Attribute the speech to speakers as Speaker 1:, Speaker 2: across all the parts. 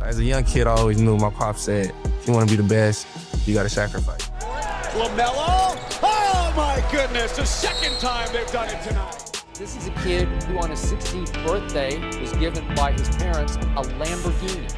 Speaker 1: As a young kid, I always knew my pop said, if you want to be the best, you got to sacrifice.
Speaker 2: LaMelo, oh my goodness, the second time they've done it tonight.
Speaker 3: This is a kid who on his 16th birthday was given by his parents a Lamborghini.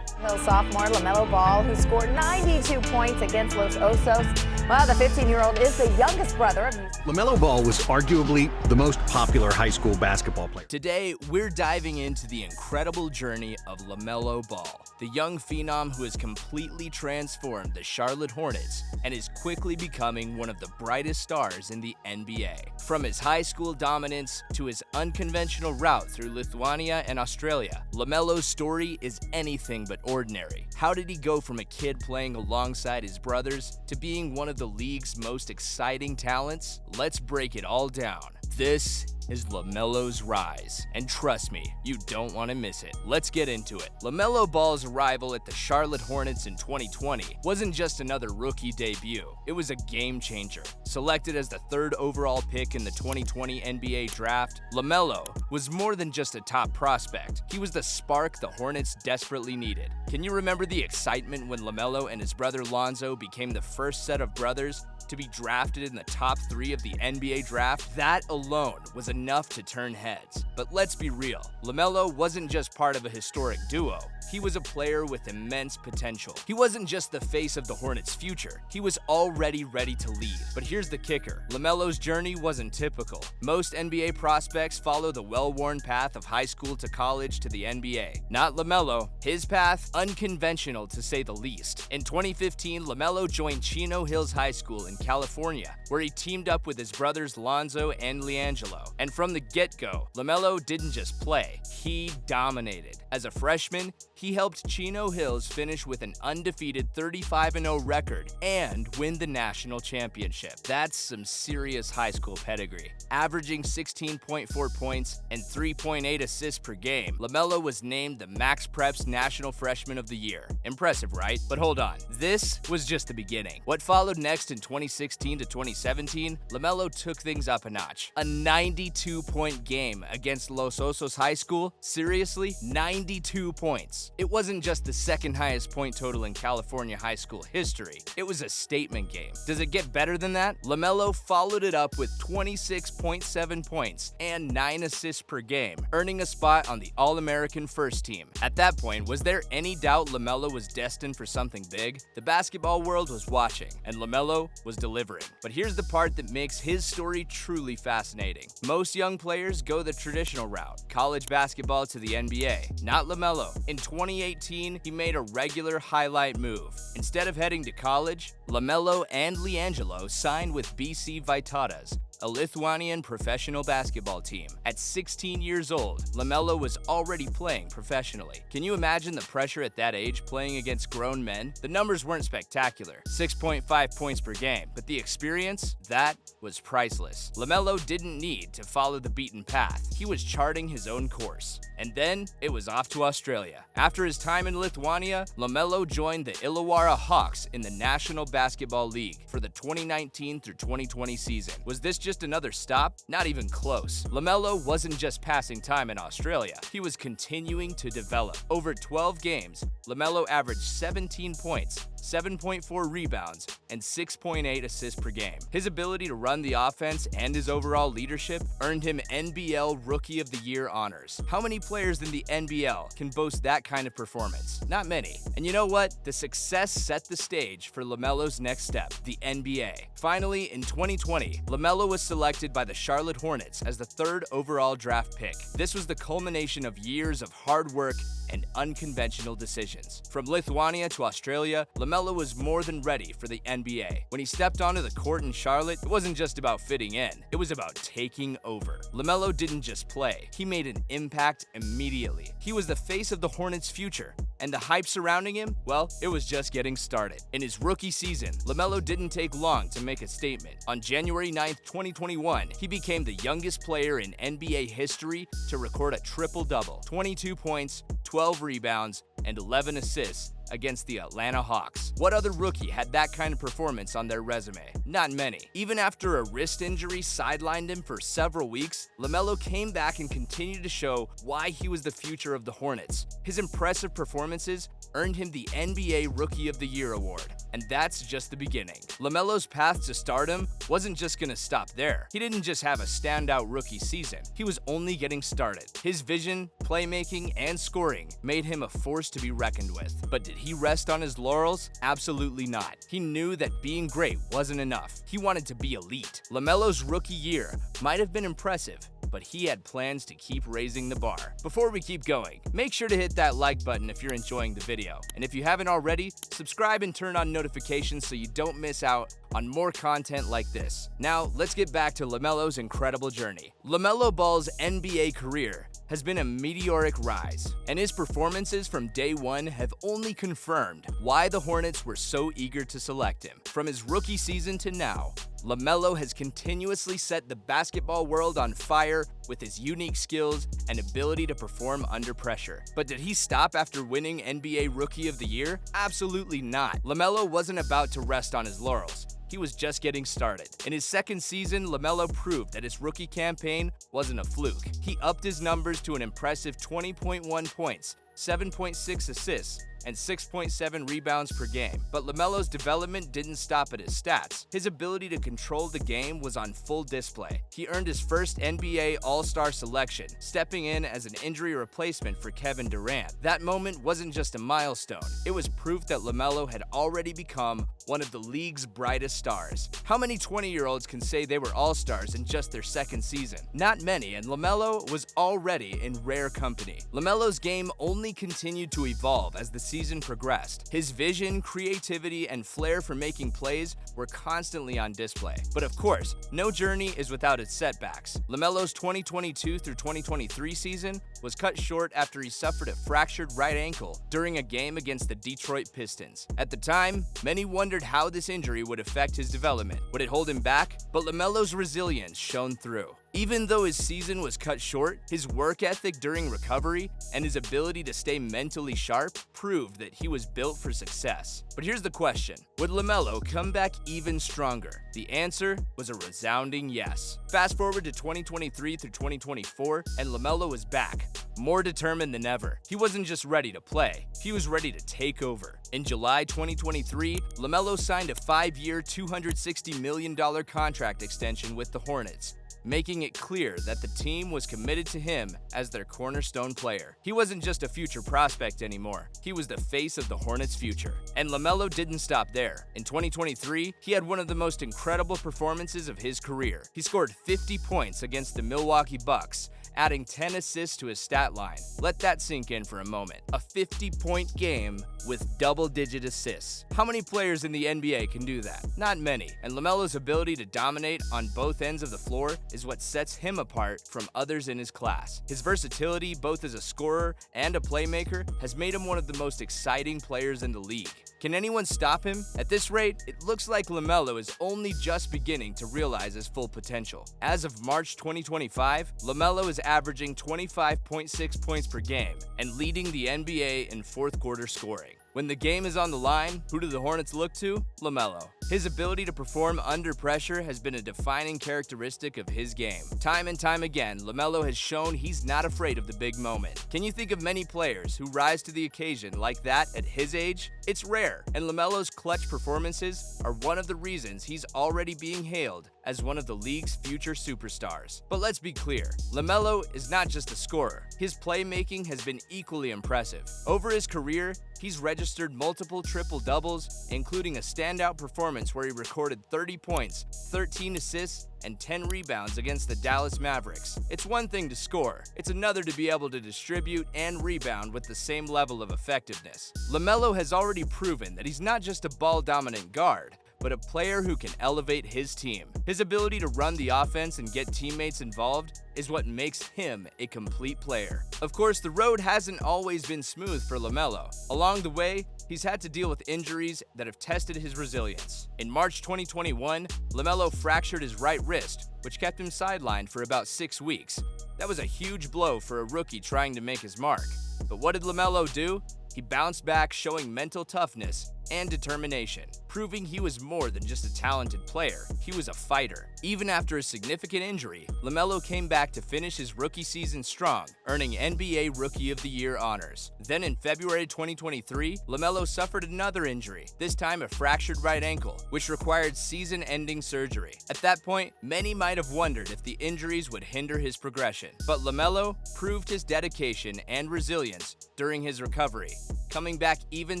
Speaker 4: Hill sophomore LaMelo Ball, who scored 92 points against Los Osos. Well, the 15-year-old is the youngest brother of
Speaker 5: LaMelo Ball was arguably the most popular high school basketball player.
Speaker 6: Today, we're diving into the incredible journey of LaMelo Ball, the young phenom who has completely transformed the Charlotte Hornets and is quickly becoming one of the brightest stars in the NBA. From his high school dominance to his unconventional route through Lithuania and Australia, LaMelo's story is anything but ordinary. How did he go from a kid playing alongside his brothers to being one of the league's most exciting talents? Let's break it all down. This is LaMelo's rise, and trust me, you don't want to miss it. Let's get into it. LaMelo Ball's arrival at the Charlotte Hornets in 2020 wasn't just another rookie debut, it was a game changer. Selected as the 3rd overall pick in the 2020 NBA draft, LaMelo was more than just a top prospect. He was the spark the Hornets desperately needed. Can you remember the excitement when LaMelo and his brother Lonzo became the first set of brothers to be drafted in the top 3 of the NBA draft? That alone was enough to turn heads. But let's be real, LaMelo wasn't just part of a historic duo. He was a player with immense potential. He wasn't just the face of the Hornets' future, he was already ready to lead. But here's the kicker, LaMelo's journey wasn't typical. Most NBA prospects follow the well-worn path of high school to college to the NBA. Not LaMelo. His path, unconventional to say the least. In 2015, LaMelo joined Chino Hills High School in California, where he teamed up with his brothers Lonzo and LiAngelo. And from the get-go, LaMelo didn't just play, he dominated. As a freshman, he helped Chino Hills finish with an undefeated 35-0 record and win the national championship. That's some serious high school pedigree. Averaging 16.4 points and 3.8 assists per game, LaMelo was named the Max Preps National Freshman of the Year. Impressive, right? But hold on, this was just the beginning. What followed next in 2016 to 2017, LaMelo took things up a notch. A 92-point game against Los Osos High School? Seriously? 92 points. It wasn't just the second highest point total in California high school history. It was a statement game. Does it get better than that? LaMelo followed it up with 26.7 points and 9 assists per game, earning a spot on the All-American first team. At that point, was there any doubt LaMelo was destined for something big? The basketball world was watching, and LaMelo was delivering. But here's the part that makes his story truly fascinating. Most young players go the traditional route, college basketball to the NBA. Not LaMelo. In 2018, he made a regular highlight move. Instead of heading to college, LaMelo and LiAngelo signed with BC Vitatas, a Lithuanian professional basketball team. At 16 years old, LaMelo was already playing professionally. Can you imagine the pressure at that age playing against grown men? The numbers weren't spectacular, 6.5 points per game, but the experience, that was priceless. LaMelo didn't need to follow the beaten path. He was charting his own course. And then, it was off to Australia. After his time in Lithuania, LaMelo joined the Illawarra Hawks in the National Basketball League for the 2019 through 2020 season. Was this just another stop? Not even close. LaMelo wasn't just passing time in Australia. He was continuing to develop. Over 12 games, LaMelo averaged 17 points, 7.4 rebounds, and 6.8 assists per game. His ability to run the offense and his overall leadership earned him NBL Rookie of the Year honors. How many players in the NBL can boast that kind of performance? Not many. And you know what? The success set the stage for LaMelo's next step, the NBA. Finally, in 2020, LaMelo was selected by the Charlotte Hornets as the 3rd overall draft pick. This was the culmination of years of hard work and unconventional decisions. From Lithuania to Australia, LaMelo was more than ready for the NBA. When he stepped onto the court in Charlotte, it wasn't just about fitting in, it was about taking over. LaMelo didn't just play, he made an impact immediately. He was the face of the Hornets' future, and the hype surrounding him, well, it was just getting started. In his rookie season, LaMelo didn't take long to make a statement. On January 9th, 2021, he became the youngest player in NBA history to record a triple-double, 22 points, 12 rebounds, and 11 assists against the Atlanta Hawks. What other rookie had that kind of performance on their resume? Not many. Even after a wrist injury sidelined him for several weeks, LaMelo came back and continued to show why he was the future of the Hornets. His impressive performances earned him the NBA Rookie of the Year award. And that's just the beginning. LaMelo's path to stardom wasn't just gonna stop there. He didn't just have a standout rookie season. He was only getting started. His vision, playmaking, and scoring made him a force to be reckoned with. But did he rest on his laurels? Absolutely not. He knew that being great wasn't enough. He wanted to be elite. LaMelo's rookie year might have been impressive, but he had plans to keep raising the bar. Before we keep going, make sure to hit that like button if you're enjoying the video. And if you haven't already, subscribe and turn on notifications so you don't miss out on more content like this. Now, let's get back to LaMelo's incredible journey. LaMelo Ball's NBA career has been a meteoric rise, and his performances from day one have only confirmed why the Hornets were so eager to select him. From his rookie season to now, LaMelo has continuously set the basketball world on fire with his unique skills and ability to perform under pressure. But did he stop after winning NBA Rookie of the Year? Absolutely not. LaMelo wasn't about to rest on his laurels. He was just getting started. In his second season, LaMelo proved that his rookie campaign wasn't a fluke. He upped his numbers to an impressive 20.1 points, 7.6 assists, and 6.7 rebounds per game. But LaMelo's development didn't stop at his stats. His ability to control the game was on full display. He earned his first NBA All-Star selection, stepping in as an injury replacement for Kevin Durant. That moment wasn't just a milestone. It was proof that LaMelo had already become one of the league's brightest stars. How many 20-year-olds can say they were all-stars in just their second season? Not many, and LaMelo was already in rare company. LaMelo's game only continued to evolve as the season progressed. His vision, creativity, and flair for making plays were constantly on display. But of course, no journey is without its setbacks. LaMelo's 2022 through 2023 season was cut short after he suffered a fractured right ankle during a game against the Detroit Pistons. At the time, many wondered how this injury would affect his development. Would it hold him back? But LaMelo's resilience shone through. Even though his season was cut short, his work ethic during recovery and his ability to stay mentally sharp proved that he was built for success. But here's the question: would LaMelo come back even stronger? The answer was a resounding yes. Fast forward to 2023 through 2024, and LaMelo was back, more determined than ever. He wasn't just ready to play, he was ready to take over. In July 2023, LaMelo signed a 5-year, $260 million contract extension with the Hornets, making it clear that the team was committed to him as their cornerstone player. He wasn't just a future prospect anymore, he was the face of the Hornets' future. And LaMelo didn't stop there. In 2023, he had one of the most incredible performances of his career. He scored 50 points against the Milwaukee Bucks, adding 10 assists to his stat line. Let that sink in for a moment. A 50-point game with double-digit assists. How many players in the NBA can do that? Not many. And LaMelo's ability to dominate on both ends of the floor is what sets him apart from others in his class. His versatility, both as a scorer and a playmaker, has made him one of the most exciting players in the league. Can anyone stop him? At this rate, it looks like LaMelo is only just beginning to realize his full potential. As of March 2025, LaMelo is averaging 25.6 points per game and leading the NBA in fourth quarter scoring. When the game is on the line, who do the Hornets look to? LaMelo. His ability to perform under pressure has been a defining characteristic of his game. Time and time again, LaMelo has shown he's not afraid of the big moment. Can you think of many players who rise to the occasion like that at his age? It's rare, and LaMelo's clutch performances are one of the reasons he's already being hailed as one of the league's future superstars. But let's be clear, LaMelo is not just a scorer. His playmaking has been equally impressive. Over his career, he's registered multiple triple-doubles, including a standout performance where he recorded 30 points, 13 assists, and 10 rebounds against the Dallas Mavericks. It's one thing to score, it's another to be able to distribute and rebound with the same level of effectiveness. LaMelo has already proven that he's not just a ball-dominant guard, but a player who can elevate his team. His ability to run the offense and get teammates involved is what makes him a complete player. Of course, the road hasn't always been smooth for LaMelo. Along the way, he's had to deal with injuries that have tested his resilience. In March 2021, LaMelo fractured his right wrist, which kept him sidelined for about 6 weeks. That was a huge blow for a rookie trying to make his mark. But what did LaMelo do? He bounced back, showing mental toughness and determination, proving he was more than just a talented player, he was a fighter. Even after a significant injury, LaMelo came back to finish his rookie season strong, earning NBA Rookie of the Year honors. Then in February 2023, LaMelo suffered another injury, this time a fractured right ankle, which required season-ending surgery. At that point, many might have wondered if the injuries would hinder his progression. But LaMelo proved his dedication and resilience during his recovery, coming back even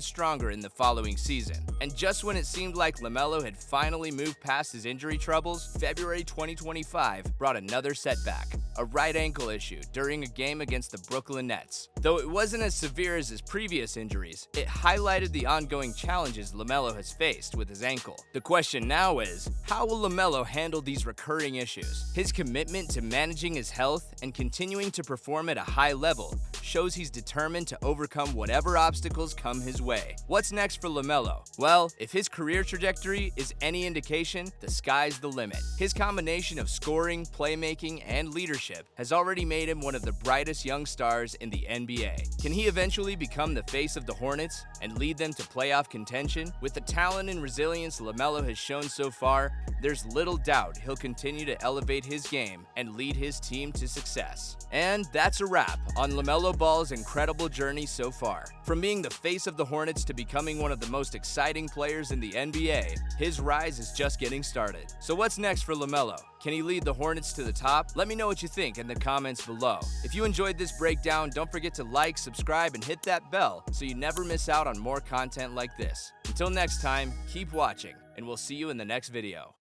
Speaker 6: stronger in the following season. And just when it seemed like LaMelo had finally moved past his injury troubles, February 2025 brought another setback, a right ankle issue during a game against the Brooklyn Nets. Though it wasn't as severe as his previous injuries, it highlighted the ongoing challenges LaMelo has faced with his ankle. The question now is, how will LaMelo handle these recurring issues? His commitment to managing his health and continuing to perform at a high level shows he's determined to overcome whatever obstacles come his way. What's next for LaMelo? Well, if his career trajectory is any indication, the sky's the limit. His combination of scoring, playmaking, and leadership has already made him one of the brightest young stars in the NBA. Can he eventually become the face of the Hornets and lead them to playoff contention? With the talent and resilience LaMelo has shown so far, there's little doubt he'll continue to elevate his game and lead his team to success. And that's a wrap on LaMelo Ball's incredible journey so far. From being the face of the Hornets to becoming one of the most exciting players in the NBA, his rise is just getting started. So what's next for LaMelo? Can he lead the Hornets to the top? Let me know what you think in the comments below. If you enjoyed this breakdown, don't forget to like, subscribe, and hit that bell so you never miss out on more content like this. Until next time, keep watching, and we'll see you in the next video.